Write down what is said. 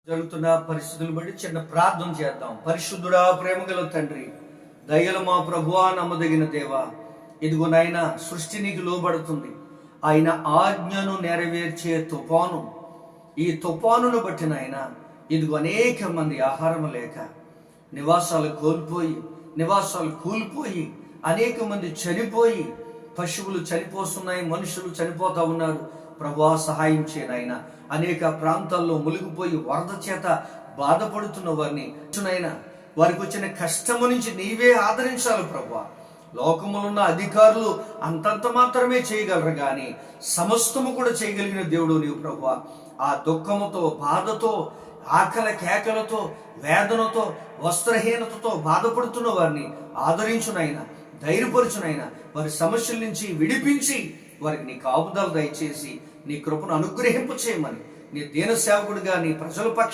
జరుగుతున్న పరిస్థితులు బట్టి చిన్న ప్రార్థన చేద్దాం. పరిశుద్ధుడా, ప్రేమగల తండ్రి, దయలు మా ప్రభువా, నమ్మదగిన దేవా, ఇదిగో నాయన సృష్టి నీకు లోబడుతుంది. ఆయన ఆజ్ఞను నెరవేర్చే తుఫాను, ఈ తుఫానును బట్టి నాయన ఇదిగో అనేక మంది ఆహారం లేక నివాసాలు కూలిపోయి అనేక మంది చనిపోయి, పశువులు చనిపోతున్నాయి, మనుషులు చనిపోతా ఉన్నారు. ప్రభువా, సహాయం చేయనైన అనేక ప్రాంతాల్లో మునిగిపోయి వరద చేత బాధపడుతున్న వారిని వారికి వచ్చిన కష్టము నుంచి నీవే ఆదరించాలి ప్రభువా. లోకములున్న అధికారులు అంతంత మాత్రమే చేయగలరు, కానీ సమస్తము కూడా చేయగలిగిన దేవుడు నీవు ప్రభువా. ఆ దుఃఖముతో, బాధతో, ఆకలి కేకలతో, వేదనతో, వస్త్రహీనతతో బాధపడుతున్న వారిని ఆదరించునైనా, ధైర్యపరచునైనా, వారి సమస్యల నుంచి విడిపించి వారికి నీ కాపుదల దయచేసి నీ కృపను అనుగ్రహింప చేయమని నీ దీన సేవకుడిగా నీ ప్రజల